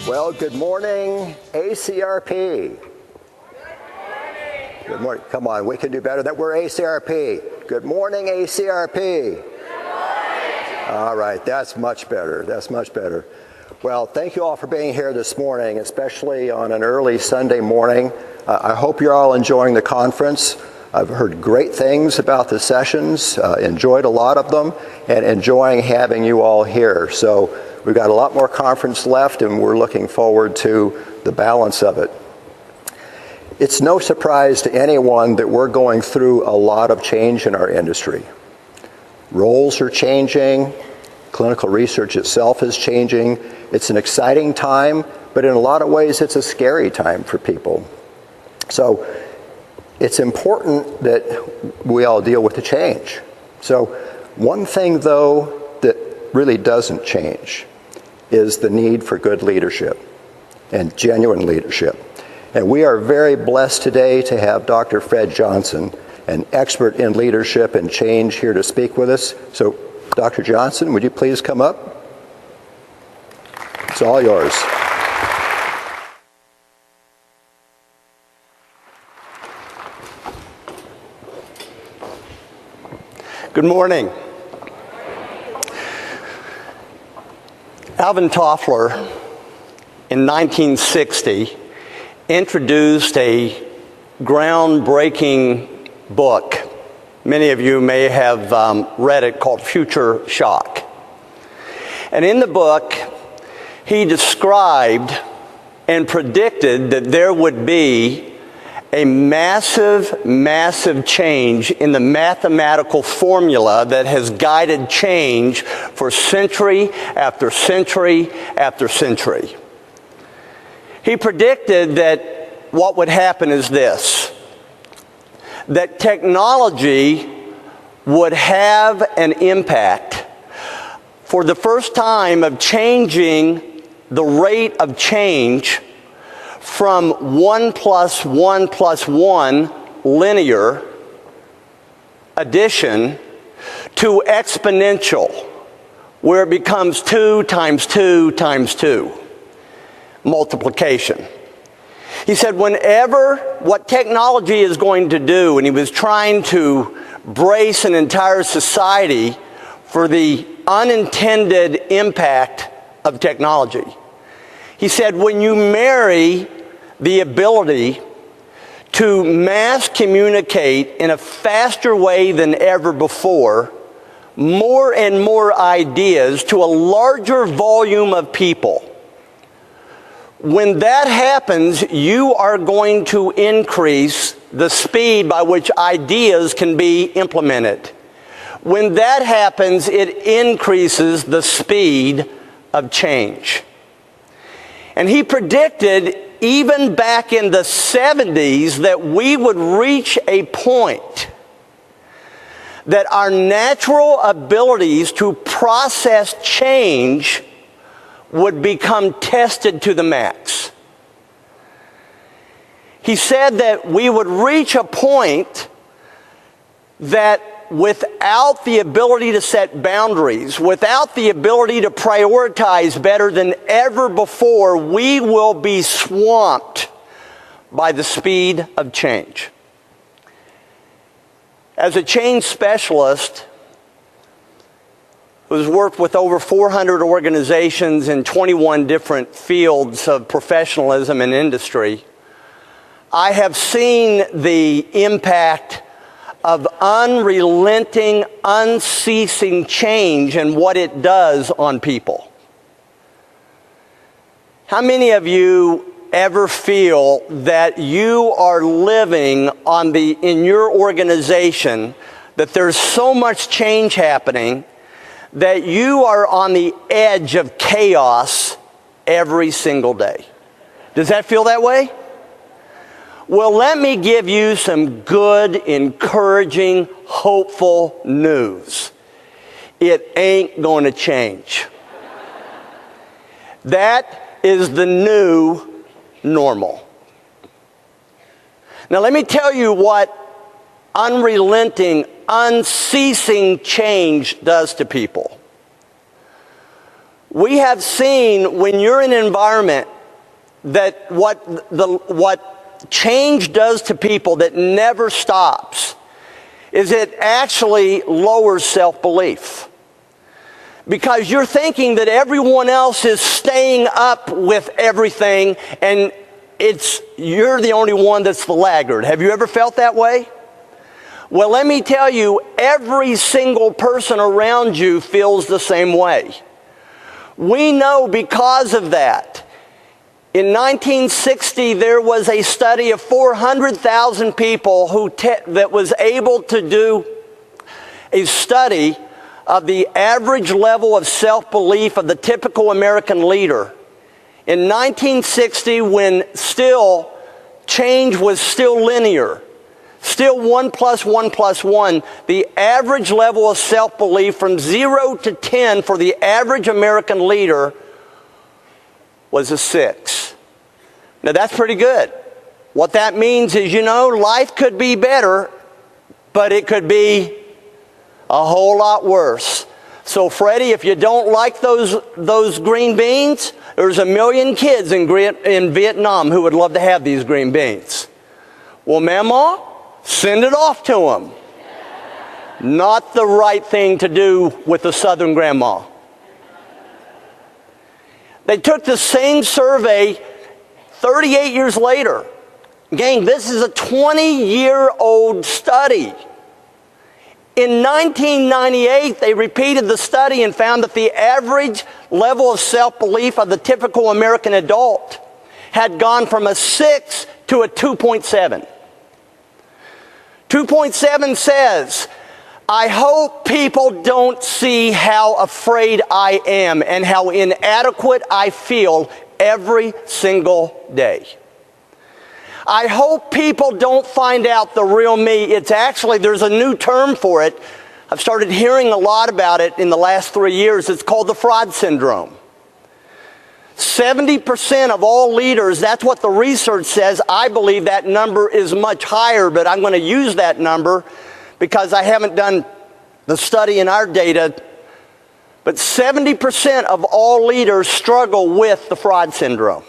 Well, good morning, ACRP. Good morning. Come on, we can do better. That we're ACRP. Good morning, ACRP. Good morning. All right, that's much better. That's much better. Well, thank you all for being here this morning, especially on an early Sunday morning. I hope you're all enjoying the conference. I've heard great things about the sessions, enjoyed a lot of them, and enjoying having you all here. So we've got a lot more conference left, and we're looking forward to the balance of it. It's no surprise to anyone that we're going through a lot of change in our industry. Roles are changing. Clinical research itself is changing. It's an exciting time, but in a lot of ways, it's a scary time for people. So it's important that we all deal with the change. So one thing, though, that really doesn't change is the need for good leadership and genuine leadership. And we are very blessed today to have Dr. Fred Johnson, an expert in leadership and change, here to speak with us. So, Dr. Johnson, would you please come up? It's all yours. Good morning. Alvin Toffler, in 1960, introduced a groundbreaking book. Many of you may have read it, called Future Shock. And in the book, he described and predicted that there would be a massive, massive change in the mathematical formula that has guided change for century after century after century. He predicted that what would happen is this: that technology would have an impact for the first time of changing the rate of change from 1 + 1 + 1 linear addition to exponential, where it becomes 2 × 2 × 2 multiplication. He said what technology is going to do, and he was trying to brace an entire society for the unintended impact of technology. He said, when you marry the ability to mass communicate in a faster way than ever before, more and more ideas to a larger volume of people, when that happens, you are going to increase the speed by which ideas can be implemented. When that happens, it increases the speed of change. And he predicted, even back in the 70s, that we would reach a point that our natural abilities to process change would become tested to the max. He said that we would reach a point that without the ability to set boundaries, without the ability to prioritize better than ever before, we will be swamped by the speed of change. As a change specialist who's worked with over 400 organizations in 21 different fields of professionalism and industry, I have seen the impact of unrelenting, unceasing change and what it does on people. How many of you ever feel that you are living in your organization, that there's so much change happening that you are on the edge of chaos every single day? Does that feel that way? Well, let me give you some good, encouraging, hopeful news. It ain't going to change. That is the new normal. Now, let me tell you what unrelenting, unceasing change does to people. We have seen, when you're in an environment that what change does to people that never stops is it actually lowers self-belief. Because you're thinking that everyone else is staying up with everything and you're the only one that's the laggard. Have you ever felt that way? Well, let me tell you, every single person around you feels the same way. We know because of that. In 1960, there was a study of 400,000 people that was able to do a study of the average level of self-belief of the typical American leader. In 1960, when change was still linear, still 1 + 1 + 1, the average level of self-belief from 0 to 10 for the average American leader was a 6. Now that's pretty good. What that means is, life could be better, but it could be a whole lot worse. So Freddie, if you don't like those green beans, there's 1 million kids in Vietnam who would love to have these green beans. Well, Mama, send it off to them. Not the right thing to do with the Southern grandma. They took the same survey 38 years later. Gang, this is a 20-year-old study. In 1998, they repeated the study and found that the average level of self-belief of the typical American adult had gone from a 6 to a 2.7. 2.7 says, I hope people don't see how afraid I am and how inadequate I feel every single day. I hope people don't find out the real me. There's a new term for it. I've started hearing a lot about it in the last 3 years. It's called the fraud syndrome. 70% of all leaders, that's what the research says. I believe that number is much higher, but I'm going to use that number because I haven't done the study in our data. But 70% of all leaders struggle with the fraud syndrome.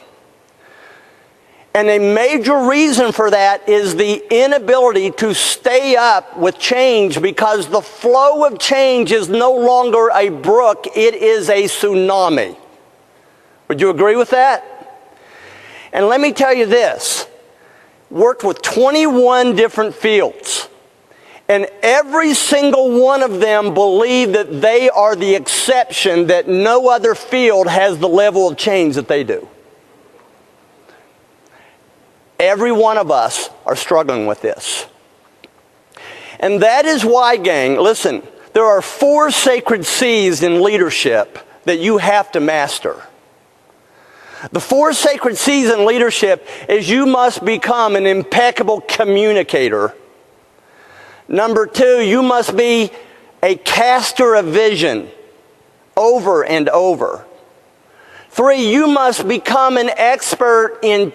And a major reason for that is the inability to stay up with change, because the flow of change is no longer a brook, it is a tsunami. Would you agree with that? And let me tell you this. Worked with 21 different fields. And every single one of them believe that they are the exception, that no other field has the level of change that they do. Every one of us are struggling with this. And that is why, gang, listen, there are 4 sacred C's in leadership that you have to master. The 4 sacred C's in leadership is you must become an impeccable communicator. Number 2, you must be a caster of vision over and over. 3, you must become an expert in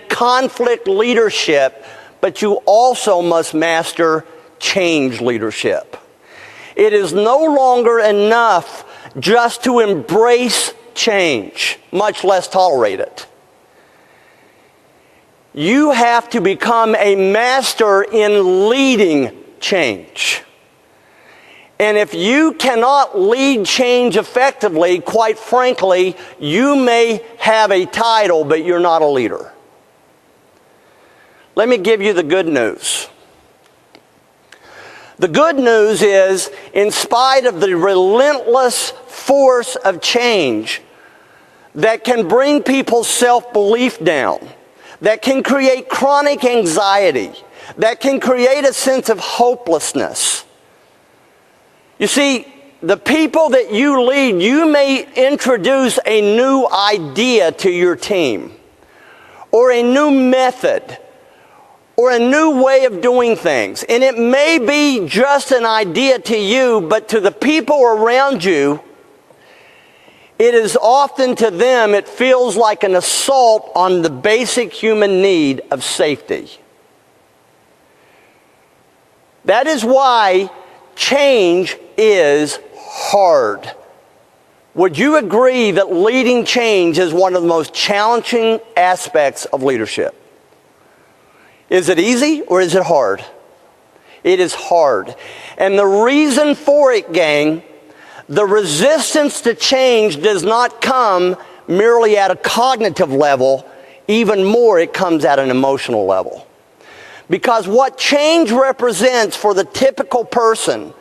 conflict leadership, but you also must master change leadership. It is no longer enough just to embrace change, much less tolerate it. You have to become a master in leading change. And if you cannot lead change effectively, quite frankly, you may have a title, but you're not a leader. Let me give you the good news. The good news is, in spite of the relentless force of change that can bring people's self-belief down, that can create chronic anxiety, that can create a sense of hopelessness. You see, the people that you lead, you may introduce a new idea to your team, or a new method, or a new way of doing things. And it may be just an idea to you, but to the people around you, it is often to them, it feels like an assault on the basic human need of safety. That is why change is hard. Would you agree that leading change is one of the most challenging aspects of leadership? Is it easy or is it hard? It is hard. And the reason for it, gang, the resistance to change does not come merely at a cognitive level. Even more, it comes at an emotional level. Because what change represents for the typical person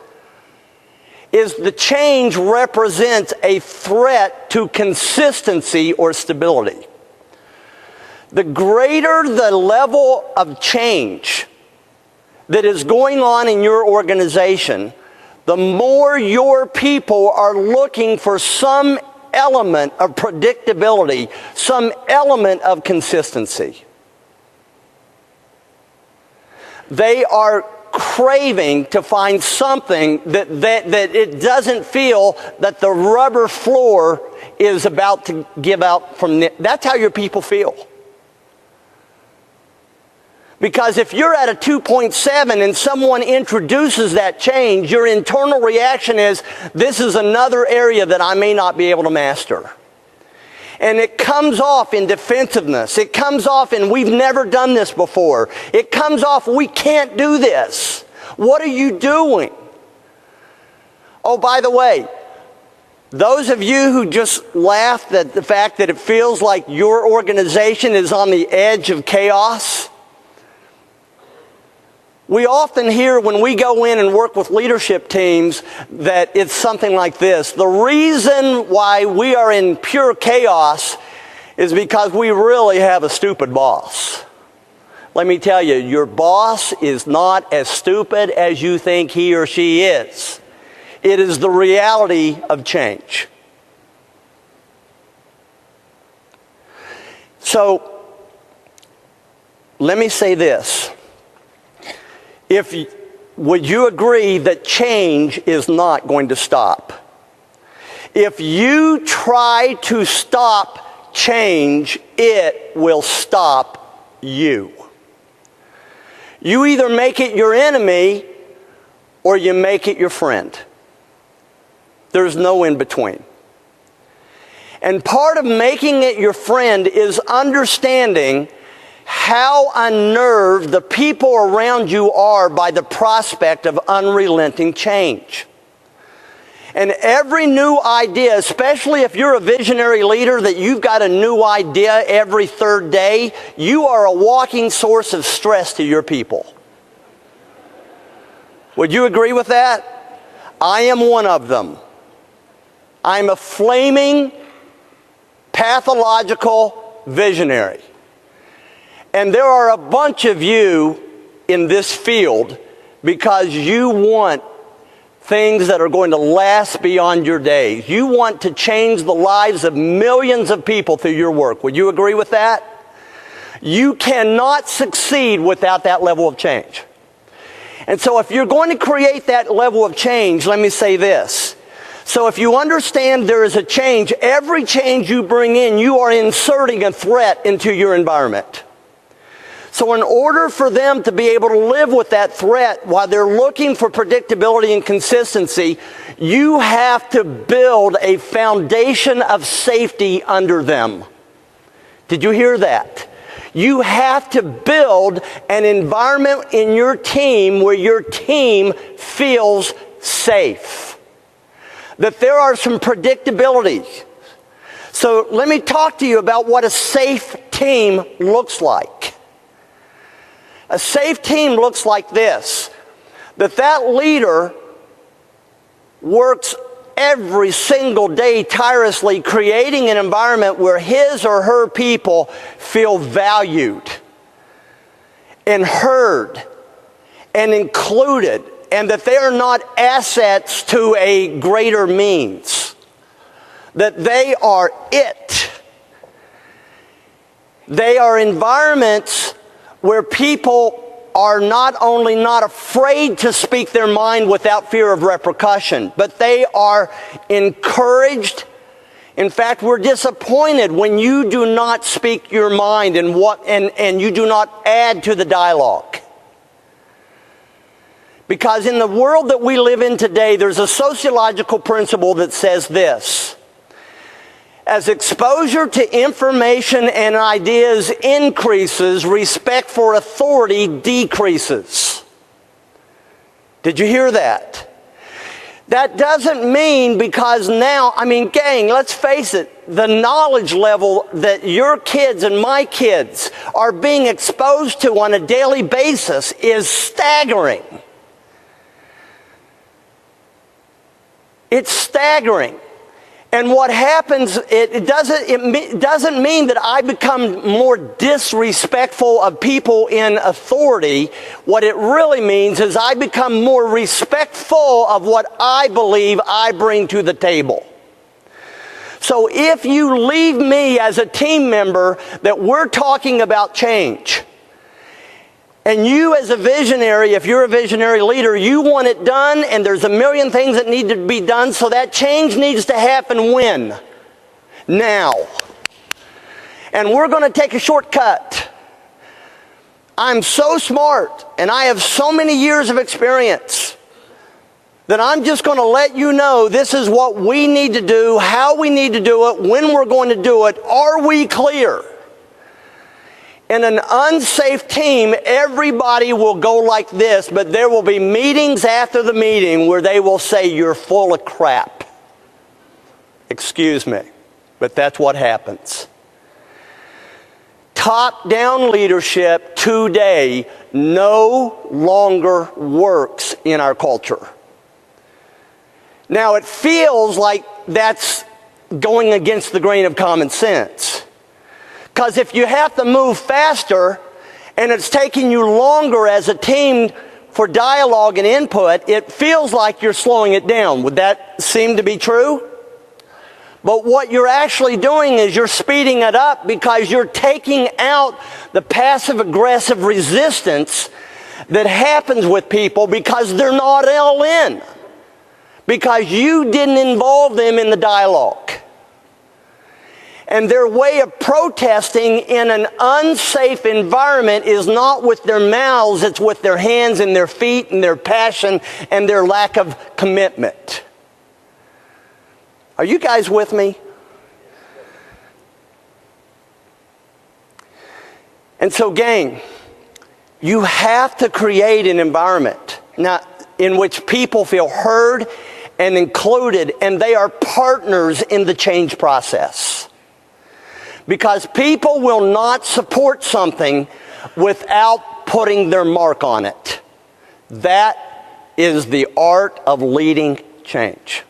is the change represents a threat to consistency or stability. The greater the level of change that is going on in your organization, the more your people are looking for some element of predictability, some element of consistency. They are craving to find something that it doesn't feel that the rubber floor is about to give out from that's how your people feel. Because if you're at a 2.7 and someone introduces that change, your internal reaction is, this is another area that I may not be able to master. And it comes off in defensiveness. It comes off in, we've never done this before. It comes off, we can't do this. What are you doing? Oh, by the way, those of you who just laughed at the fact that it feels like your organization is on the edge of chaos, we often hear when we go in and work with leadership teams that it's something like this. The reason why we are in pure chaos is because we really have a stupid boss. Let me tell you, your boss is not as stupid as you think he or she is. It is the reality of change. So, let me say this. Would you agree that change is not going to stop? If you try to stop change, it will stop you. You either make it your enemy or you make it your friend. There's no in between. And part of making it your friend is understanding how unnerved the people around you are by the prospect of unrelenting change. And every new idea, especially if you're a visionary leader that you've got a new idea every third day, you are a walking source of stress to your people. Would you agree with that? I am one of them. I'm a flaming, pathological visionary. And there are a bunch of you in this field because you want things that are going to last beyond your days. You want to change the lives of millions of people through your work. Would you agree with that? You cannot succeed without that level of change. And so if you're going to create that level of change, let me say this. So if you understand there is a change, every change you bring in, you are inserting a threat into your environment. So in order for them to be able to live with that threat while they're looking for predictability and consistency, you have to build a foundation of safety under them. Did you hear that? You have to build an environment in your team where your team feels safe. That there are some predictability. So let me talk to you about what a safe team looks like. A safe team looks like this. That leader works every single day tirelessly creating an environment where his or her people feel valued and heard and included, and that they are not assets to a greater means. That they are it. They are environments where people are not only not afraid to speak their mind without fear of repercussion, but they are encouraged. In fact, we're disappointed when you do not speak your mind and you do not add to the dialogue. Because in the world that we live in today, there's a sociological principle that says this: As exposure to information and ideas increases, respect for authority decreases. Did you hear that? That doesn't mean because now, gang, let's face it, the knowledge level that your kids and my kids are being exposed to on a daily basis is staggering. It's staggering. And what happens, it doesn't mean that I become more disrespectful of people in authority. What it really means is I become more respectful of what I believe I bring to the table. So if you leave me as a team member that we're talking about change, and you as a visionary, if you're a visionary leader, you want it done, and there's a million things that need to be done, so that change needs to happen when? Now. And we're going to take a shortcut. I'm so smart, and I have so many years of experience, that I'm just going to let you know this is what we need to do, how we need to do it, when we're going to do it. Are we clear? In an unsafe team, everybody will go like this, but there will be meetings after the meeting where they will say, "You're full of crap." Excuse me, but that's what happens. Top-down leadership today no longer works in our culture. Now, it feels like that's going against the grain of common sense. Because if you have to move faster and it's taking you longer as a team for dialogue and input, it feels like you're slowing it down. Would that seem to be true? But what you're actually doing is you're speeding it up because you're taking out the passive-aggressive resistance that happens with people because they're not all in. Because you didn't involve them in the dialogue. And their way of protesting in an unsafe environment is not with their mouths, it's with their hands and their feet and their passion and their lack of commitment. Are you guys with me? And so, gang, you have to create an environment now in which people feel heard and included, and they are partners in the change process. Because people will not support something without putting their mark on it. That is the art of leading change.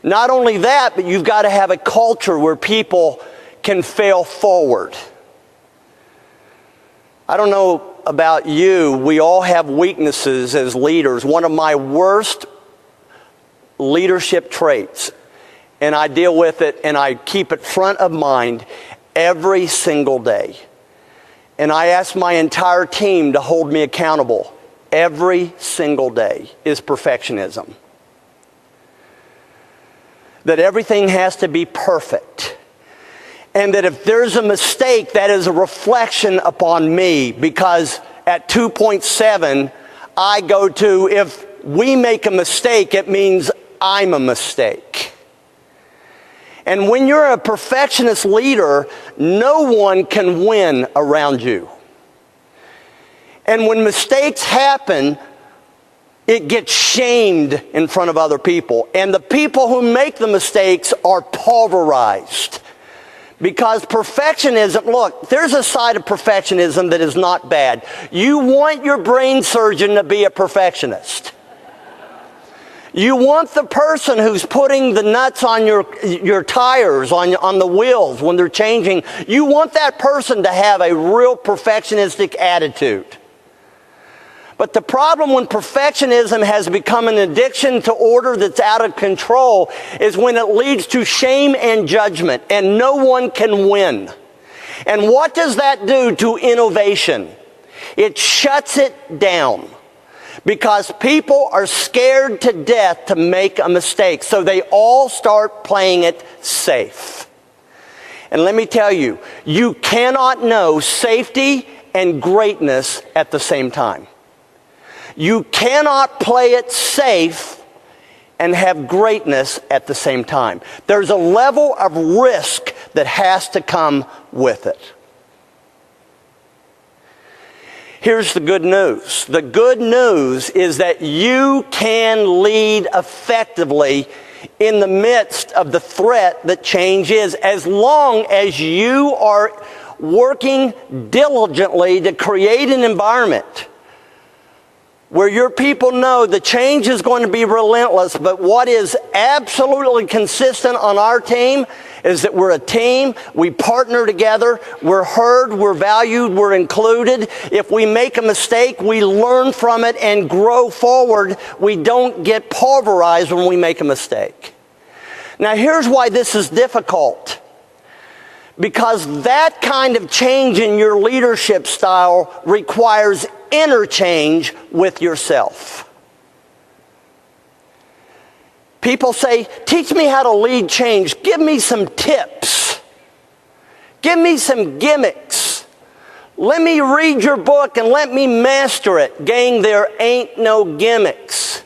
Not only that, but you've got to have a culture where people can fail forward. I don't know about you, we all have weaknesses as leaders. One of my worst leadership traits, and I deal with it and I keep it front of mind every single day. And I ask my entire team to hold me accountable every single day, is perfectionism. That everything has to be perfect. And that if there's a mistake, that is a reflection upon me, because at 2.7, I go to, if we make a mistake, it means I'm a mistake. And when you're a perfectionist leader, no one can win around you. And when mistakes happen, it gets shamed in front of other people. And the people who make the mistakes are pulverized. Because perfectionism, look, there's a side of perfectionism that is not bad. You want your brain surgeon to be a perfectionist. You want the person who's putting the nuts on your tires, on the wheels when they're changing. You want that person to have a real perfectionistic attitude. But the problem when perfectionism has become an addiction to order that's out of control is when it leads to shame and judgment, and no one can win. And what does that do to innovation? It shuts it down. Because people are scared to death to make a mistake. So they all start playing it safe. And let me tell you, you cannot know safety and greatness at the same time. You cannot play it safe and have greatness at the same time. There's a level of risk that has to come with it. Here's the good news. The good news is that you can lead effectively in the midst of the threat that change is, as long as you are working diligently to create an environment where your people know the change is going to be relentless, but what is absolutely consistent on our team is that we're a team, we partner together, we're heard, we're valued, we're included. If we make a mistake, we learn from it and grow forward. We don't get pulverized when we make a mistake. Now here's why this is difficult. Because that kind of change in your leadership style requires interchange with yourself. People say, teach me how to lead change. Give me some tips. Give me some gimmicks. Let me read your book and let me master it. Gang, there ain't no gimmicks.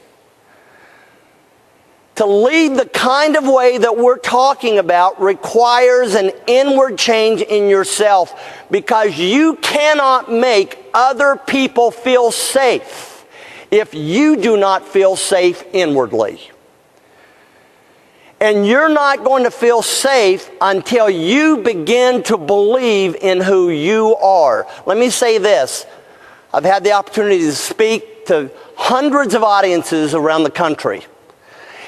To lead the kind of way that we're talking about requires an inward change in yourself, because you cannot make other people feel safe if you do not feel safe inwardly. And you're not going to feel safe until you begin to believe in who you are. Let me say this. I've had the opportunity to speak to hundreds of audiences around the country.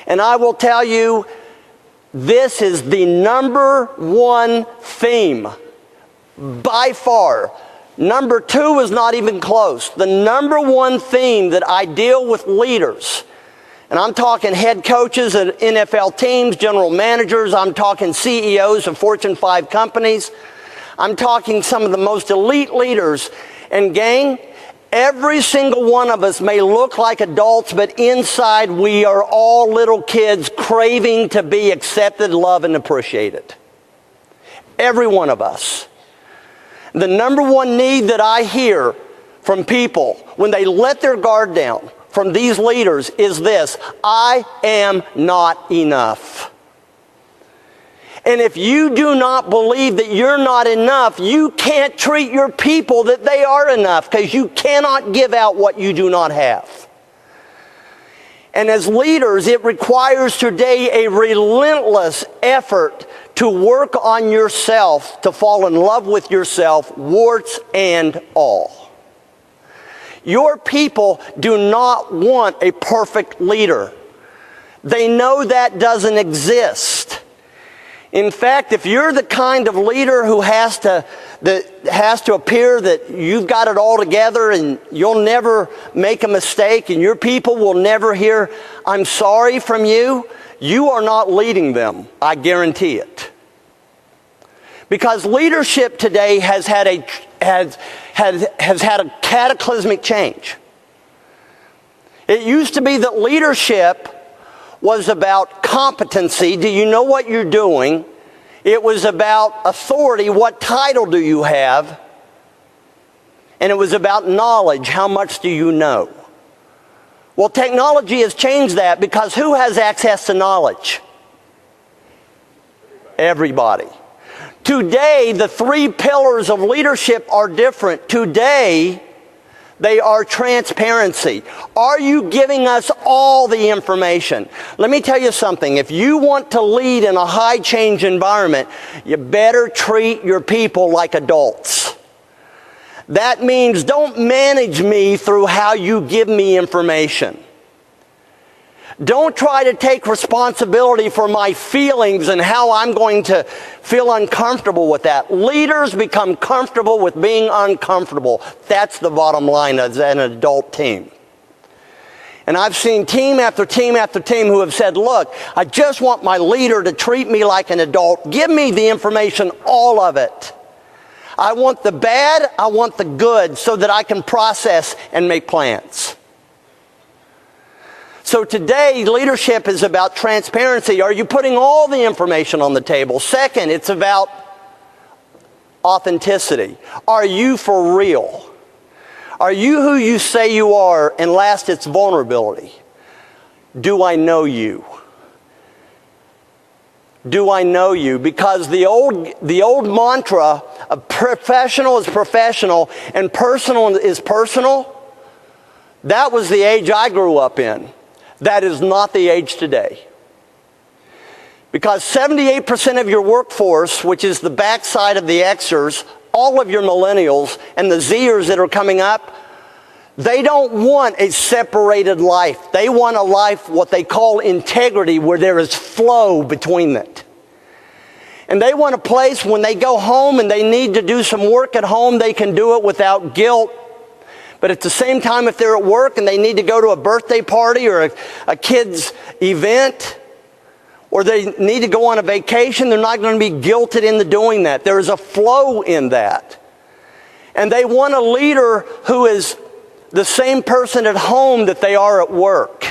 And I will tell you, this is the number one theme by far. Number two is not even close. The number one theme that I deal with leaders, and I'm talking head coaches at NFL teams, general managers, I'm talking CEOs of Fortune 5 companies, I'm talking some of the most elite leaders. And gang, every single one of us may look like adults, but inside we are all little kids craving to be accepted, loved, and appreciated. Every one of us. The number one need that I hear from people when they let their guard down from these leaders is this: I am not enough. And if you do not believe that you're not enough, you can't treat your people that they are enough, because you cannot give out what you do not have. And as leaders, it requires today a relentless effort to work on yourself, to fall in love with yourself, warts and all. Your people do not want a perfect leader. They know that doesn't exist. In fact, if you're the kind of leader who has to appear that you've got it all together and you'll never make a mistake and your people will never hear, "I'm sorry" from you, you are not leading them. I guarantee it. Because leadership today has had a cataclysmic change. It used to be that leadership was about competency. Do you know what you're doing? It was about authority. What title do you have? And it was about knowledge. How much do you know? Well, technology has changed that, because who has access to knowledge? Everybody. Today, the three pillars of leadership are different. Today, they are transparency. Are you giving us all the information? Let me tell you something. If you want to lead in a high change environment, you better treat your people like adults. That means don't manage me through how you give me information. Don't try to take responsibility for my feelings and how I'm going to feel uncomfortable with that. Leaders become comfortable with being uncomfortable. That's the bottom line as an adult team. And I've seen team after team after team who have said, look, I just want my leader to treat me like an adult. Give me the information, all of it. I want the bad, I want the good, so that I can process and make plans. So today, leadership is about transparency. Are you putting all the information on the table? Second, it's about authenticity. Are you for real? Are you who you say you are? And last, it's vulnerability. do I know you? Do I know you? Because the old mantra of professional is professional and personal is personal, that was the age I grew up in. That is not the age today. Because 78% of your workforce, which is the backside of the Xers, all of your millennials and the Zers that are coming up, they don't want a separated life. They want a life, what they call integrity, where there is flow between it. And they want a place when they go home and they need to do some work at home, they can do it without guilt. But at the same time, if they're at work and they need to go to a birthday party or a kid's event, or they need to go on a vacation, they're not going to be guilted into doing that. There is a flow in that. And they want a leader who is the same person at home that they are at work.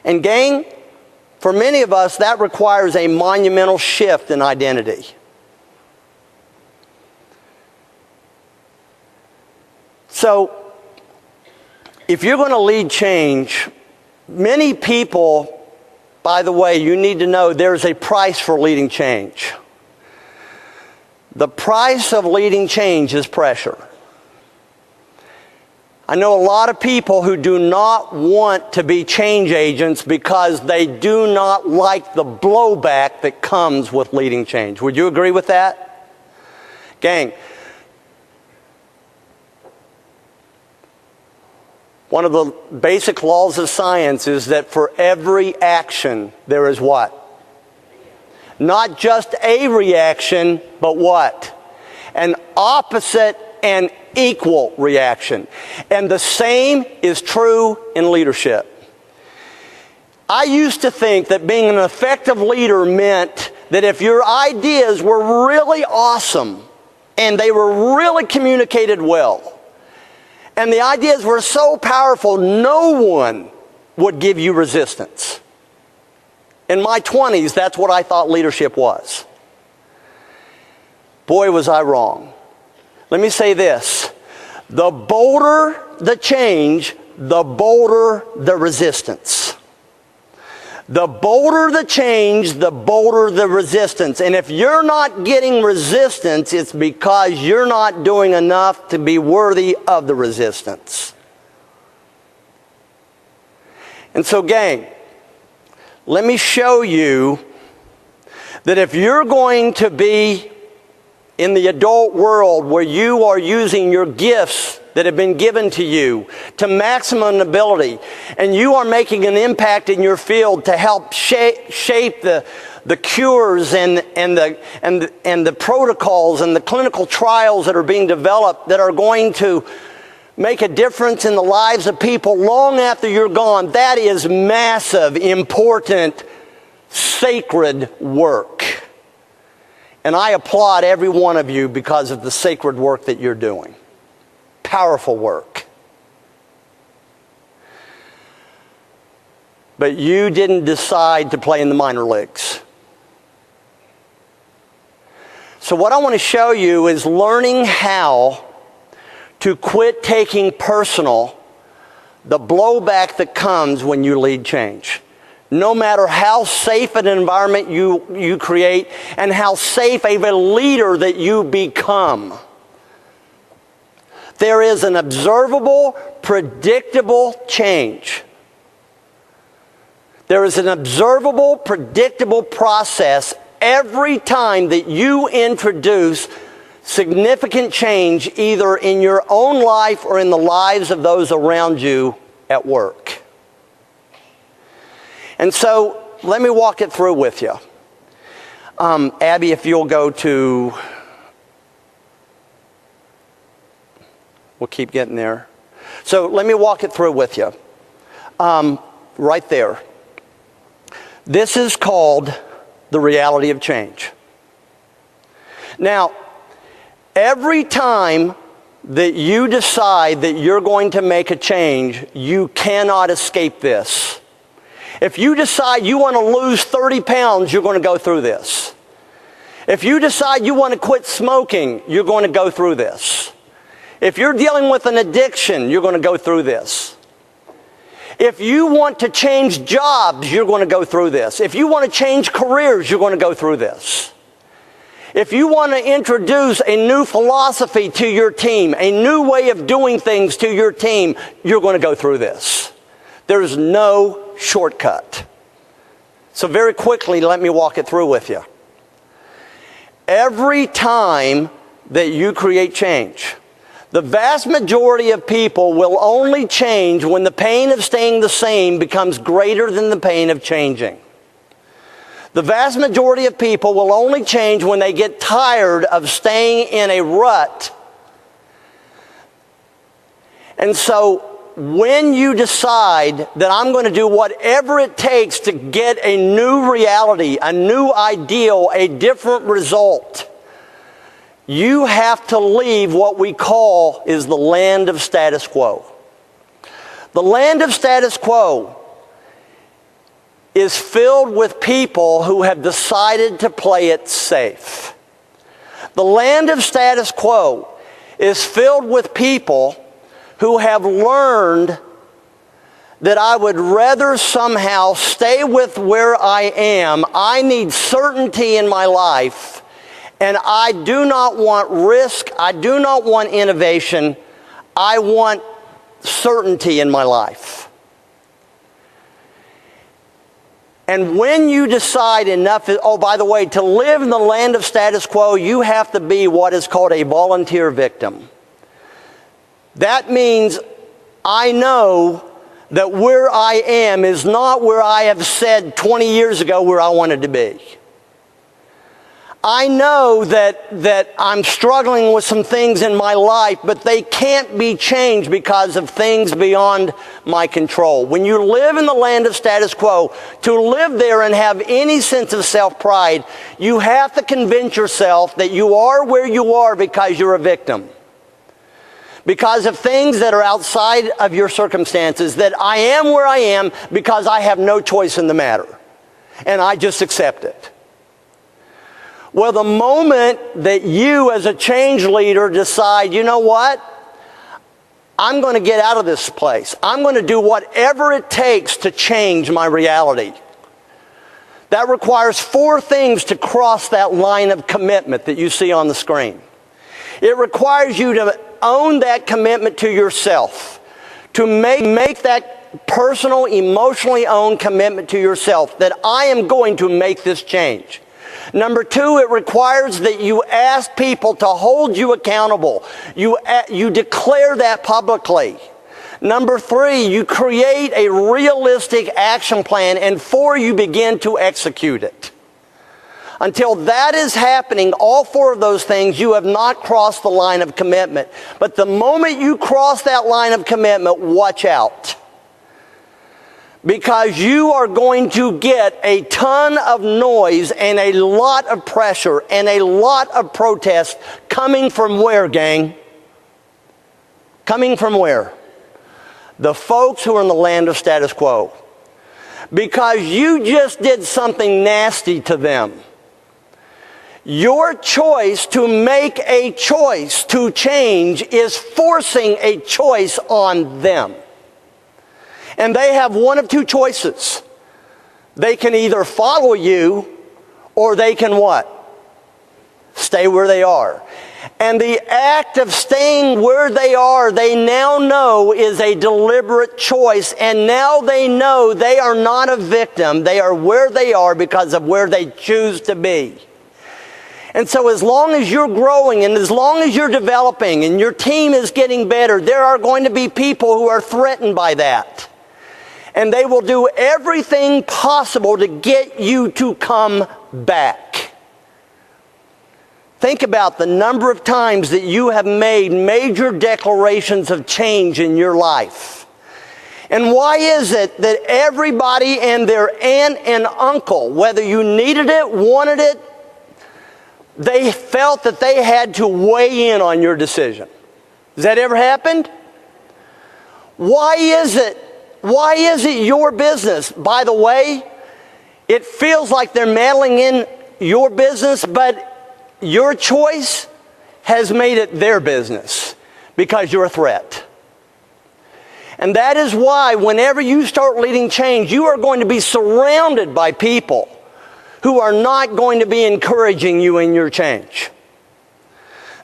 And gang, for many of us, that requires a monumental shift in identity. So, if you're going to lead change, many people, by the way, you need to know there's a price for leading change. The price of leading change is pressure. I know a lot of people who do not want to be change agents because they do not like the blowback that comes with leading change. Would you agree with that? Gang, one of the basic laws of science is that for every action, there is what? Not just a reaction, but what? An opposite and equal reaction. And the same is true in leadership. I used to think that being an effective leader meant that if your ideas were really awesome and they were really communicated well, and the ideas were so powerful, no one would give you resistance. In my 20s, that's what I thought leadership was. Boy, was I wrong. Let me say this. The bolder the change, the bolder the resistance. The bolder the change, the bolder the resistance. And if you're not getting resistance, it's because you're not doing enough to be worthy of the resistance. And so, gang, let me show you that if you're going to be in the adult world where you are using your gifts that have been given to you to maximum ability, and you are making an impact in your field to help shape the cures and the protocols and the clinical trials that are being developed that are going to make a difference in the lives of people long after you're gone, that is massive, important, sacred work. And I applaud every one of you because of the sacred work that you're doing. Powerful work. But you didn't decide to play in the minor leagues. So what I want to show you is learning how to quit taking personal the blowback that comes when you lead change. No matter how safe an environment you create and how safe of a leader that you become. There is an observable, predictable change. There is an observable, predictable process every time that you introduce significant change either in your own life or in the lives of those around you at work. And so, let me walk it through with you. Abby, if you'll go to... We'll keep getting there. So, let me walk it through with you. Right there. This is called the reality of change. Now, every time that you decide that you're going to make a change, you cannot escape this. If you decide you want to lose 30 pounds, you're going to go through this. If you decide you want to quit smoking, you're going to go through this. If you're dealing with an addiction, you're going to go through this. If you want to change jobs, you're going to go through this. If you want to change careers, you're going to go through this. If you want to introduce a new philosophy to your team, a new way of doing things to your team, you're going to go through this. There's no shortcut. So very quickly, let me walk it through with you. Every time that you create change, the vast majority of people will only change when the pain of staying the same becomes greater than the pain of changing. The vast majority of people will only change when they get tired of staying in a rut. And so when you decide that I'm going to do whatever it takes to get a new reality, a new ideal, a different result, you have to leave what we call is the land of status quo. The land of status quo is filled with people who have decided to play it safe. The land of status quo is filled with people who have learned that I would rather somehow stay with where I am. I need certainty in my life, and I do not want risk. I do not want innovation. I want certainty in my life. And when you decide enough is, oh, by the way, to live in the land of status quo, you have to be what is called a volunteer victim. That means I know that where I am is not where I have said 20 years ago where I wanted to be. I know that I'm struggling with some things in my life, but they can't be changed because of things beyond my control. When you live in the land of status quo, to live there and have any sense of self-pride, you have to convince yourself that you are where you are because you're a victim. Because of things that are outside of your circumstances, that I am where I am because I have no choice in the matter. And I just accept it. Well, the moment that you as a change leader decide, you know what? I'm going to get out of this place. I'm going to do whatever it takes to change my reality. That requires 4 things to cross that line of commitment that you see on the screen. It requires you to own that commitment to yourself, to make that personal, emotionally owned commitment to yourself that I am going to make this change. Number 2, it requires that you ask people to hold you accountable. You declare that publicly. Number 3, you create a realistic action plan, and 4, you begin to execute it. Until that is happening, all 4 of those things, you have not crossed the line of commitment. But the moment you cross that line of commitment, watch out. Because you are going to get a ton of noise and a lot of pressure and a lot of protest coming from where, gang? Coming from where? The folks who are in the land of status quo. Because you just did something nasty to them. Your choice to make a choice to change is forcing a choice on them. And they have one of 2 choices. They can either follow you or they can what? Stay where they are. And the act of staying where they are, they now know is a deliberate choice. And now they know they are not a victim. They are where they are because of where they choose to be. And so as long as you're growing and as long as you're developing and your team is getting better, there are going to be people who are threatened by that. And they will do everything possible to get you to come back. Think about the number of times that you have made major declarations of change in your life. And why is it that everybody and their aunt and uncle, whether you needed it, wanted it, they felt that they had to weigh in on your decision? Has that ever happened? Why is it? Why is it your business? By the way, it feels like they're meddling in your business, but your choice has made it their business because you're a threat. And that is why whenever you start leading change, you are going to be surrounded by people who are not going to be encouraging you in your change.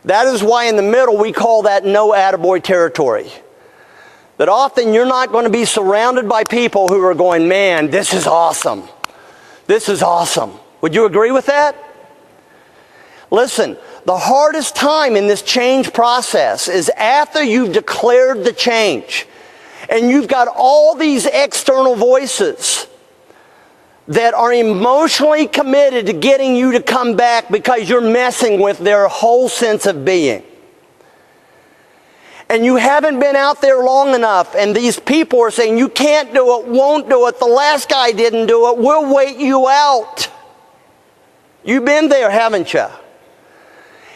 That is why in the middle we call that no attaboy territory. That often you're not going to be surrounded by people who are going, man, this is awesome. This is awesome. Would you agree with that? Listen, the hardest time in this change process is after you've declared the change and you've got all these external voices that are emotionally committed to getting you to come back because you're messing with their whole sense of being. And you haven't been out there long enough, and these people are saying, you can't do it, won't do it, the last guy didn't do it, we'll wait you out. You've been there, haven't you?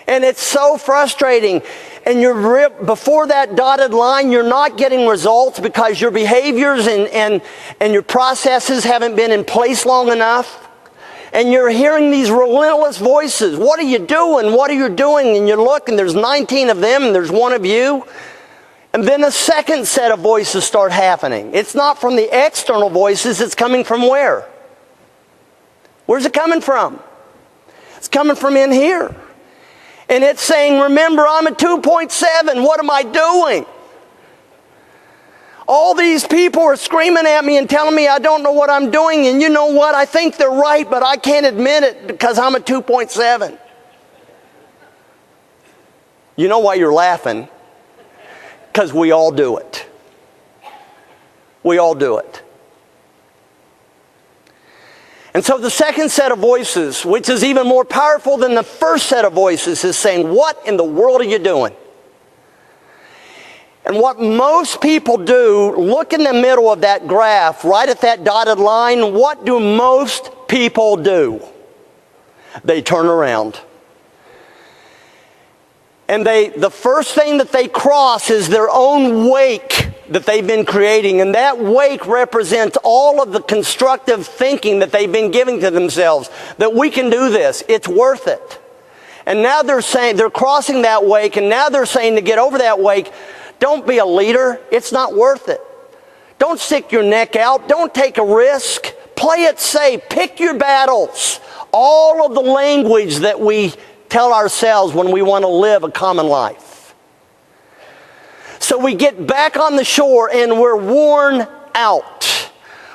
And it's so frustrating. And you're before that dotted line, you're not getting results because your behaviors and your processes haven't been in place long enough. And you're hearing these relentless voices. What are you doing? What are you doing? And you look and there's 19 of them and there's one of you. And then a second set of voices start happening. It's not from the external voices. It's coming from where? Where's it coming from? It's coming from in here. And it's saying, remember, I'm a 2.7. What am I doing? All these people are screaming at me and telling me I don't know what I'm doing. And you know what? I think they're right, but I can't admit it because I'm a 2.7. You know why you're laughing? Because we all do it. We all do it. And so the second set of voices, which is even more powerful than the first set of voices, is saying, what in the world are you doing? And what most people do, look in the middle of that graph, right at that dotted line, what do most people do? They turn around. And the first thing that they cross is their own wake that they've been creating. And that wake represents all of the constructive thinking that they've been giving to themselves. That we can do this. It's worth it. And now they're saying, they're crossing that wake, and now they're saying to get over that wake, don't be a leader. It's not worth it. Don't stick your neck out. Don't take a risk. Play it safe. Pick your battles. All of the language that we tell ourselves when we want to live a common life. So we get back on the shore and we're worn out.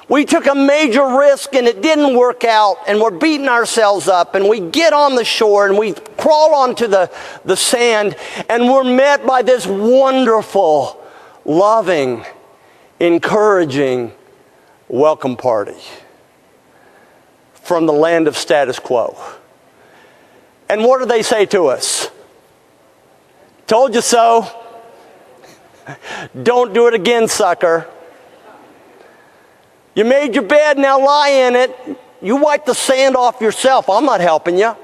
We took a major risk and it didn't work out, and we're beating ourselves up, and we get on the shore and we crawl onto the sand, and we're met by this wonderful, loving, encouraging welcome party from the land of status quo. And what do they say to us? Told you so. Don't do it again, sucker. You made your bed, now lie in it. You wipe the sand off yourself. I'm not helping you.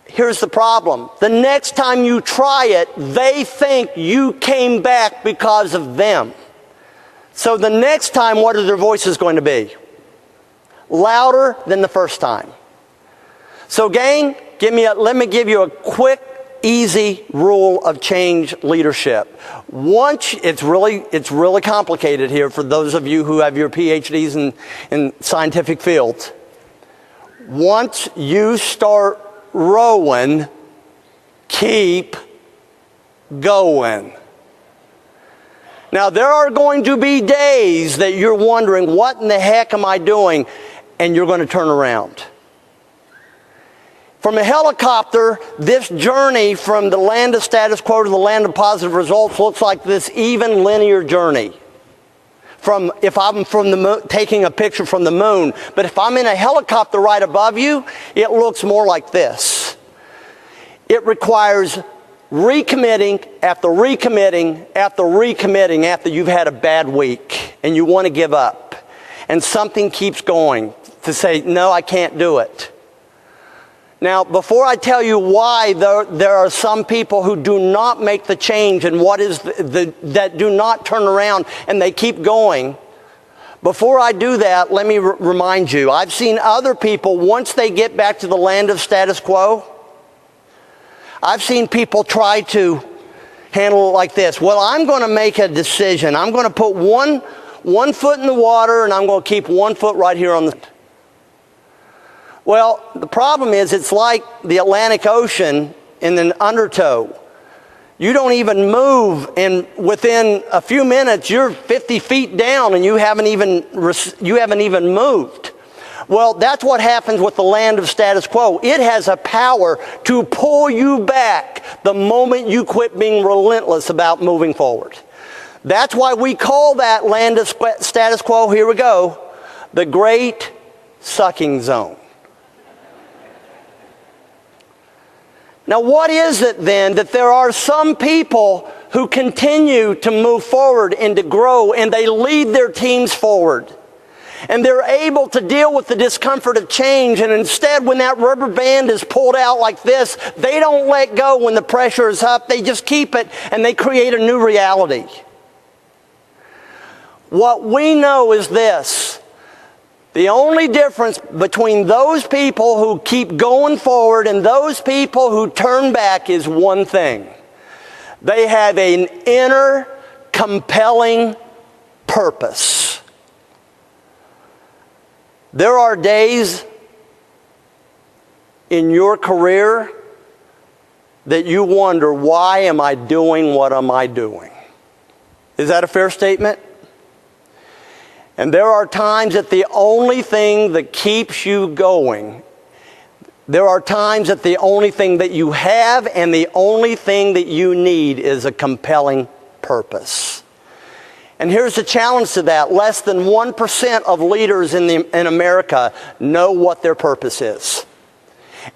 Here's the problem. The next time you try it, they think you came back because of them. So the next time, what are their voices going to be? Louder than the first time. So gang, let me give you a quick, easy rule of change leadership. Once, it's really complicated here for those of you who have your PhDs in scientific fields. Once you start rowing, keep going. Now, there are going to be days that you're wondering, what in the heck am I doing? And you're going to turn around. From a helicopter, this journey from the land of status quo to the land of positive results looks like this even linear journey. If I'm from the moon, taking a picture from the moon, but if I'm in a helicopter right above you, it looks more like this. It requires recommitting after recommitting after recommitting after you've had a bad week and you want to give up. And something keeps going to say, no, I can't do it. Now, before I tell you why there are some people who do not make the change and what is that do not turn around and they keep going, before I do that, let me remind you, I've seen other people, once they get back to the land of status quo, I've seen people try to handle it like this. Well, I'm going to make a decision. I'm going to put one foot in the water, and I'm going to keep 1 foot right here on the... Well, the problem is it's like the Atlantic Ocean in an undertow. You don't even move, and within a few minutes, you're 50 feet down, and you haven't even moved. Well, that's what happens with the land of status quo. It has a power to pull you back the moment you quit being relentless about moving forward. That's why we call that land of status quo, here we go, the Great Sucking Zone. Now, what is it then that there are some people who continue to move forward and to grow, and they lead their teams forward? And they're able to deal with the discomfort of change, and instead, when that rubber band is pulled out like this, they don't let go when the pressure is up. They just keep it, and they create a new reality. What we know is this. The only difference between those people who keep going forward and those people who turn back is one thing. They have an inner, compelling purpose. There are days in your career that you wonder, why am I doing what am I doing? Is that a fair statement? And there are times that the only thing that keeps you going, there are times that the only thing that you have and the only thing that you need is a compelling purpose. And here's the challenge to that. Less than 1% of leaders in America know what their purpose is,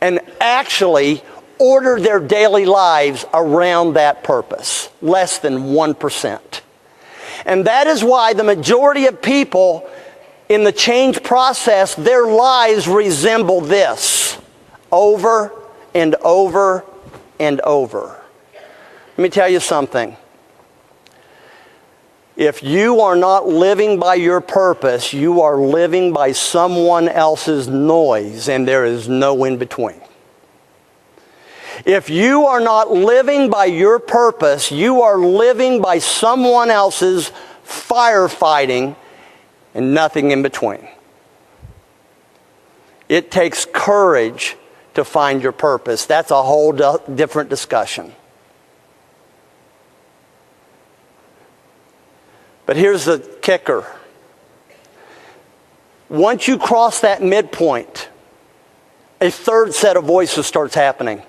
and actually order their daily lives around that purpose. Less than 1%. And that is why the majority of people in the change process, their lives resemble this over and over and over. Let me tell you something. If you are not living by your purpose, you are living by someone else's noise, and there is no in between. If you are not living by your purpose, you are living by someone else's firefighting and nothing in between. It takes courage to find your purpose. That's a whole different discussion. But here's the kicker. Once you cross that midpoint, a third set of voices starts happening.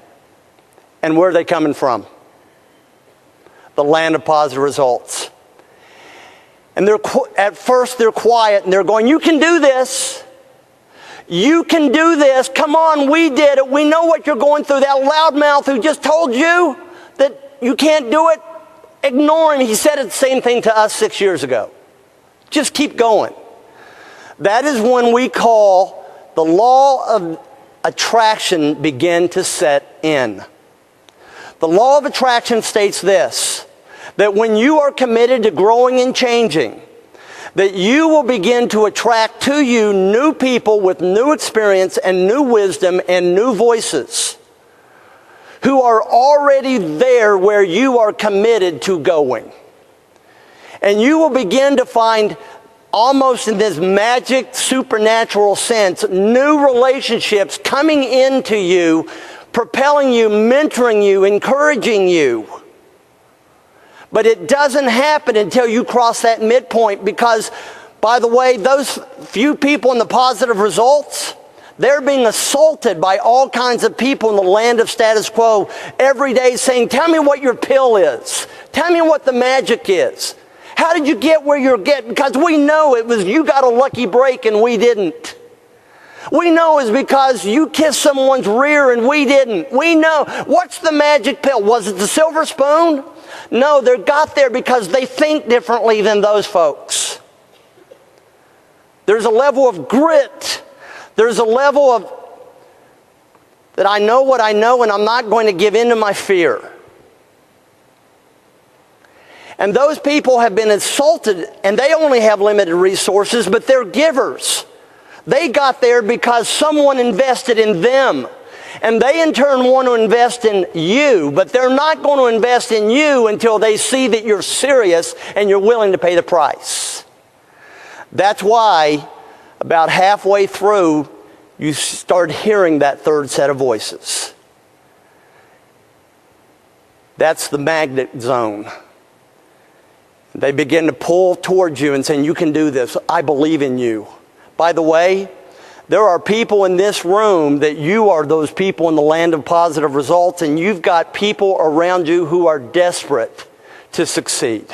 And where are they coming from? The land of positive results. And at first they're quiet and they're going, you can do this. You can do this. Come on, we did it. We know what you're going through. That loudmouth who just told you that you can't do it, ignore him. He said the same thing to us 6 years ago. Just keep going. That is when we call the law of attraction begin to set in. The law of attraction states this, that when you are committed to growing and changing, that you will begin to attract to you new people with new experience and new wisdom and new voices who are already there where you are committed to going. And you will begin to find, almost in this magic, supernatural sense, new relationships coming into you, propelling you, mentoring you, encouraging you. But it doesn't happen until you cross that midpoint because, by the way, those few people in the positive results, they're being assaulted by all kinds of people in the land of status quo every day saying, tell me what your pill is. Tell me what the magic is. How did you get where you're getting? Because we know it was you got a lucky break and we didn't. We know it's because you kissed someone's rear and we didn't. We know. What's the magic pill? Was it the silver spoon? No, they got there because they think differently than those folks. There's a level of grit. There's a level of that I know what I know and I'm not going to give in to my fear. And those people have been insulted and they only have limited resources, but they're givers. They got there because someone invested in them. And they in turn want to invest in you, but they're not going to invest in you until they see that you're serious and you're willing to pay the price. That's why about halfway through, you start hearing that third set of voices. That's the magnet zone. They begin to pull towards you and saying, you can do this. I believe in you. By the way, there are people in this room that you are those people in the land of positive results, and you've got people around you who are desperate to succeed,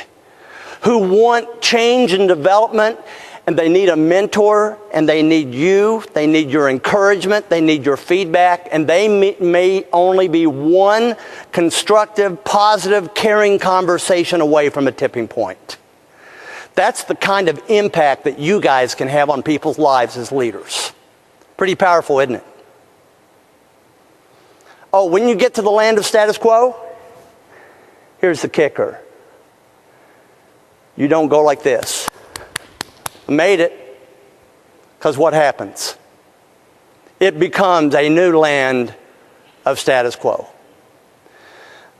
who want change and development, and they need a mentor, and they need you, they need your encouragement, they need your feedback, and they may only be one constructive, positive, caring conversation away from a tipping point. That's the kind of impact that you guys can have on people's lives as leaders. Pretty powerful, isn't it? Oh, when you get to the land of status quo, here's the kicker. You don't go like this. Made it, because what happens? It becomes a new land of status quo.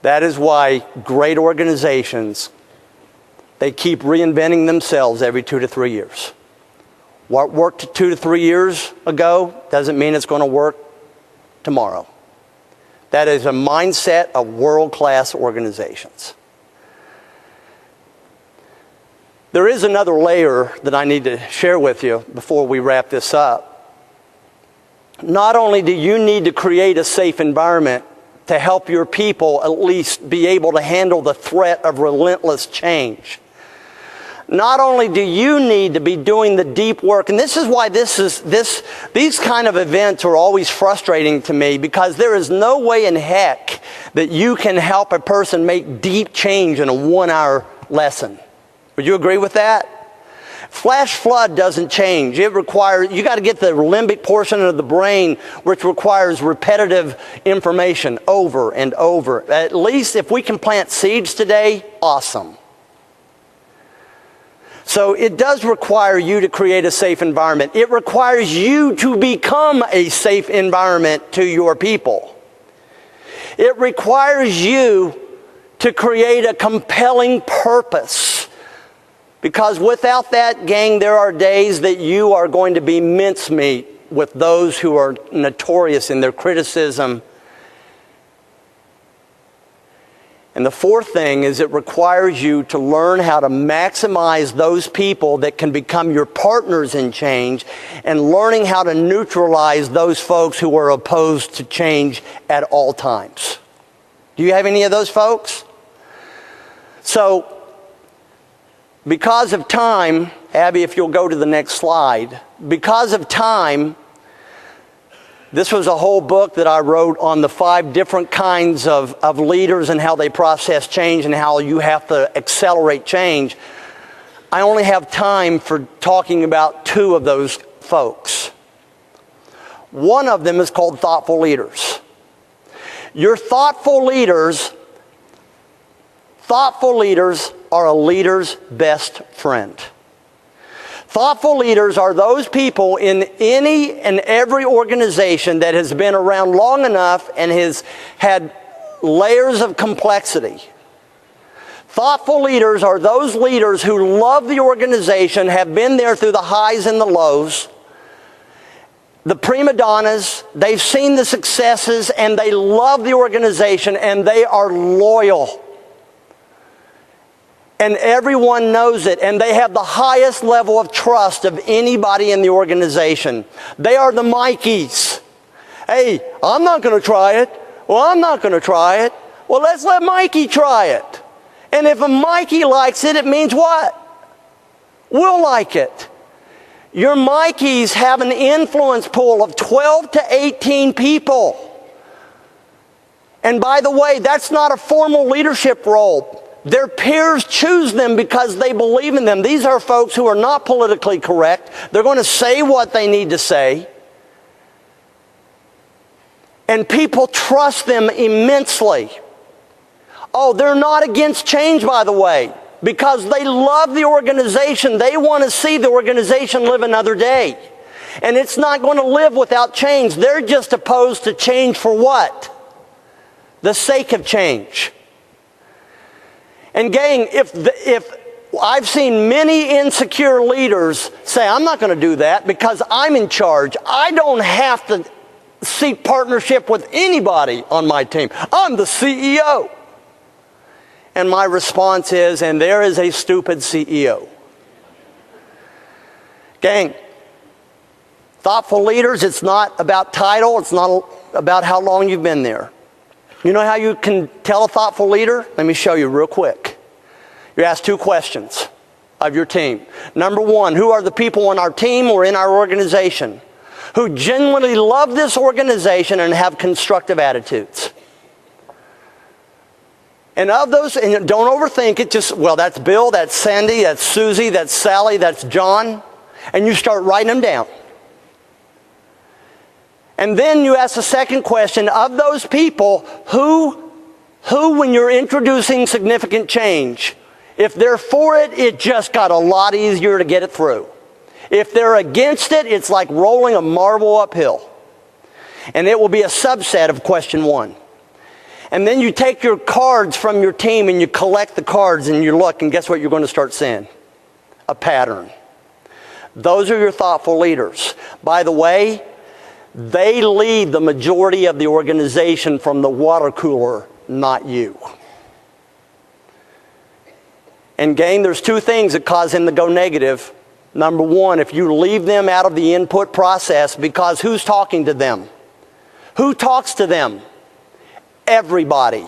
That is why great organizations, they keep reinventing themselves every 2 to 3 years. What worked 2 to 3 years ago doesn't mean it's going to work tomorrow. That is a mindset of world-class organizations. There is another layer that I need to share with you before we wrap this up. Not only do you need to create a safe environment to help your people at least be able to handle the threat of relentless change. Not only do you need to be doing the deep work, and this is why these kind of events are always frustrating to me, because there is no way in heck that you can help a person make deep change in a 1-hour lesson. Would you agree with that? Flash flood doesn't change. It requires, you got to get the limbic portion of the brain, which requires repetitive information over and over. At least if we can plant seeds today, awesome. So it does require you to create a safe environment. It requires you to become a safe environment to your people. It requires you to create a compelling purpose. Because without that, gang, there are days that you are going to be mincemeat with those who are notorious in their criticism. And the fourth thing is it requires you to learn how to maximize those people that can become your partners in change, and learning how to neutralize those folks who are opposed to change at all times. Do you have any of those folks? So, because of time, Abby, if you'll go to the next slide. Because of time, this was a whole book that I wrote on the 5 different kinds of leaders and how they process change and how you have to accelerate change. I only have time for talking about 2 of those folks. One of them is called thoughtful leaders. Your thoughtful leaders are a leader's best friend. Thoughtful leaders are those people in any and every organization that has been around long enough and has had layers of complexity. Thoughtful leaders are those leaders who love the organization, have been there through the highs and the lows, the prima donnas, they've seen the successes, and they love the organization, and they are loyal. And everyone knows it, and they have the highest level of trust of anybody in the organization. They are the Mikeys. Hey, I'm not going to try it. Well, I'm not going to try it. Well, let's let Mikey try it. And if a Mikey likes it, it means what? We'll like it. Your Mikeys have an influence pool of 12 to 18 people. And by the way, that's not a formal leadership role. Their peers choose them because they believe in them. These are folks who are not politically correct. They're going to say what they need to say. And people trust them immensely. Oh, they're not against change, by the way, because they love the organization. They want to see the organization live another day. And it's not going to live without change. They're just opposed to change for what? The sake of change. And gang, if I've seen many insecure leaders say, I'm not going to do that because I'm in charge. I don't have to seek partnership with anybody on my team. I'm the CEO. And my response is, and there is a stupid CEO. Gang, thoughtful leaders, it's not about title. It's not about how long you've been there. You know how you can tell a thoughtful leader? Let me show you real quick. You ask 2 questions of your team. Number 1, who are the people on our team or in our organization who genuinely love this organization and have constructive attitudes? And of those, and don't overthink it, just, well, that's Bill, that's Sandy, that's Susie, that's Sally, that's John. And you start writing them down. And then you ask the second question, of those people, who when you're introducing significant change, if they're for it, it just got a lot easier to get it through. If they're against it, it's like rolling a marble uphill. And it will be a subset of question 1. And then you take your cards from your team and you collect the cards and you look, and guess what you're going to start seeing? A pattern. Those are your thoughtful leaders. By the way, they lead the majority of the organization from the water cooler, not you. And gang, there's 2 things that cause them to go negative. Number 1, if you leave them out of the input process, because who's talking to them? Who talks to them? Everybody.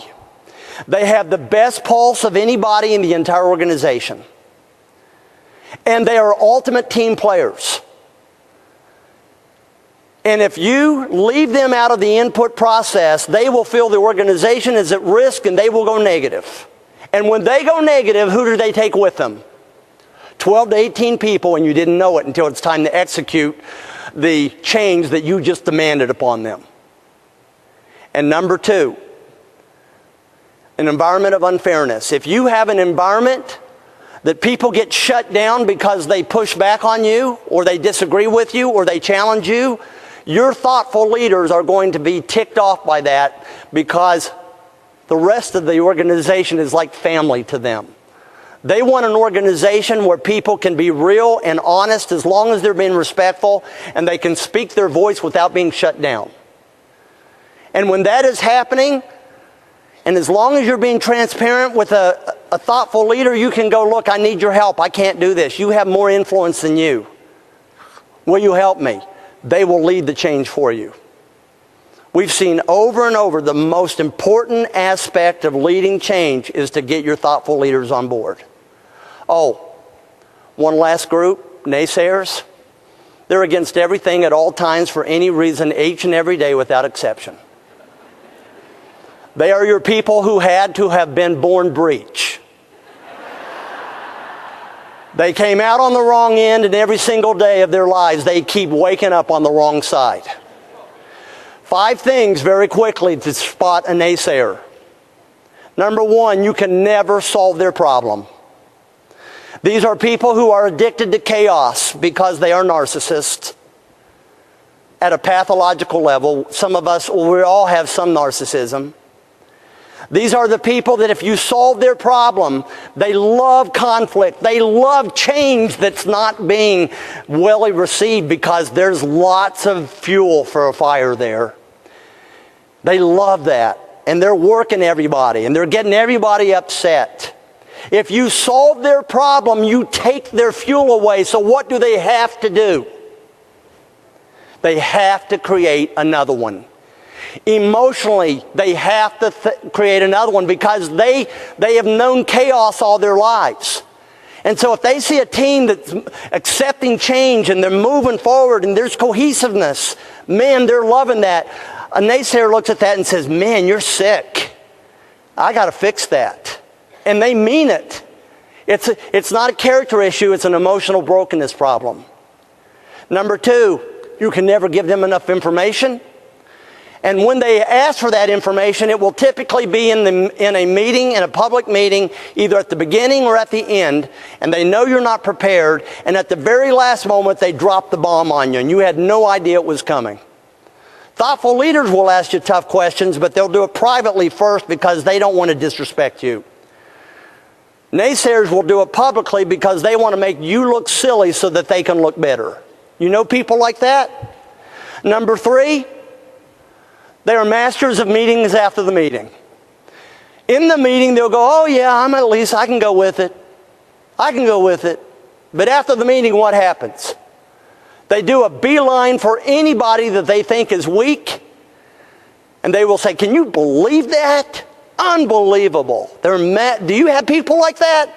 They have the best pulse of anybody in the entire organization. And they are ultimate team players. And if you leave them out of the input process, they will feel the organization is at risk and they will go negative. And when they go negative, who do they take with them? 12 to 18 people, and you didn't know it until it's time to execute the change that you just demanded upon them. And number 2, an environment of unfairness. If you have an environment that people get shut down because they push back on you, or they disagree with you, or they challenge you, your thoughtful leaders are going to be ticked off by that because the rest of the organization is like family to them. They want an organization where people can be real and honest as long as they're being respectful and they can speak their voice without being shut down. And when that is happening, and as long as you're being transparent with a thoughtful leader, you can go, look, I need your help. I can't do this. You have more influence than you. Will you help me? They will lead the change for you. We've seen over and over the most important aspect of leading change is to get your thoughtful leaders on board. Oh, one last group, naysayers. They're against everything at all times for any reason, each and every day without exception. They are your people who had to have been born breech. They came out on the wrong end, and every single day of their lives, they keep waking up on the wrong side. 5 things very quickly to spot a naysayer. Number 1, you can never solve their problem. These are people who are addicted to chaos because they are narcissists. At a pathological level, some of us, we all have some narcissism. These are the people that if you solve their problem, they love conflict. They love change that's not being well received because there's lots of fuel for a fire there. They love that. And they're working everybody. And they're getting everybody upset. If you solve their problem, you take their fuel away. So what do they have to do? They have to create another one. Emotionally, they have to create another one because they have known chaos all their lives. And so if they see a team that's accepting change and they're moving forward and there's cohesiveness, man, they're loving that. A naysayer looks at that and says, man, you're sick. I got to fix that. And they mean it. It's not a character issue. It's an emotional brokenness problem. Number 2, you can never give them enough information. And when they ask for that information, it will typically be in a meeting, in a public meeting, either at the beginning or at the end, and they know you're not prepared, and at the very last moment, they drop the bomb on you, and you had no idea it was coming. Thoughtful leaders will ask you tough questions, but they'll do it privately first because they don't want to disrespect you. Naysayers will do it publicly because they want to make you look silly so that they can look better. You know people like that? Number 3, they are masters of meetings after the meeting. In the meeting, they'll go, oh yeah, I can go with it. I can go with it. But after the meeting, what happens? They do a beeline for anybody that they think is weak, and they will say, can you believe that? Unbelievable. Do you have people like that?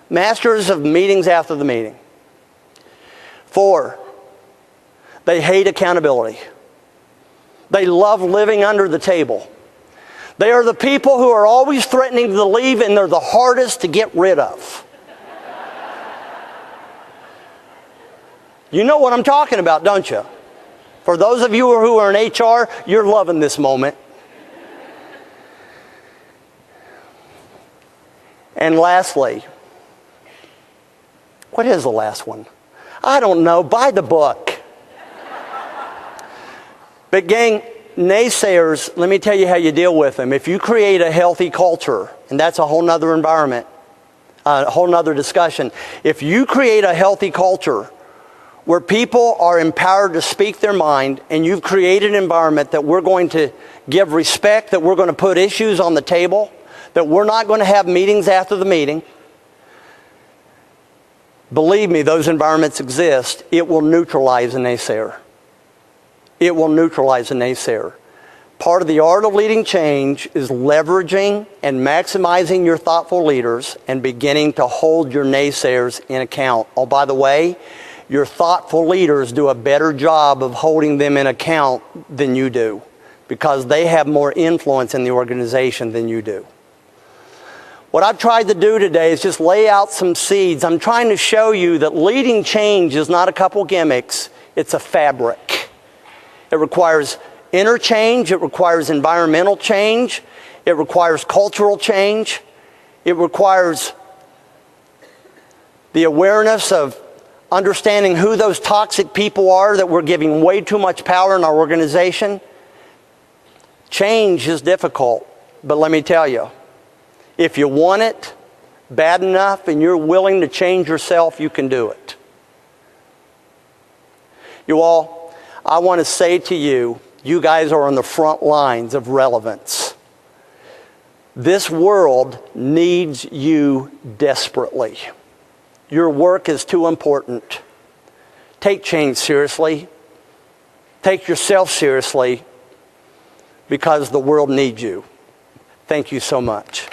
Masters of meetings after the meeting. 4, they hate accountability. They love living under the table. They are the people who are always threatening to leave, and they're the hardest to get rid of. You know what I'm talking about, don't you? For those of you who are in HR, you're loving this moment. And lastly, what is the last one? I don't know. Buy the book. But gang, naysayers, let me tell you how you deal with them. If you create a healthy culture, and that's a whole nother environment, a whole nother discussion. If you create a healthy culture where people are empowered to speak their mind, and you've created an environment that we're going to give respect, that we're going to put issues on the table, that we're not going to have meetings after the meeting, believe me, those environments exist. It will neutralize a naysayer. It will neutralize a naysayer. Part of the art of leading change is leveraging and maximizing your thoughtful leaders and beginning to hold your naysayers in account. Oh, by the way, your thoughtful leaders do a better job of holding them in account than you do because they have more influence in the organization than you do. What I've tried to do today is just lay out some seeds. I'm trying to show you that leading change is not a couple gimmicks, it's a fabric. It requires inner change, it requires environmental change, it requires cultural change, it requires the awareness of understanding who those toxic people are that we're giving way too much power in our organization. Change is difficult, but let me tell you, if you want it bad enough and you're willing to change yourself, you can do it. You all, I want to say to you, you guys are on the front lines of relevance. This world needs you desperately. Your work is too important. Take change seriously. Take yourself seriously because the world needs you. Thank you so much.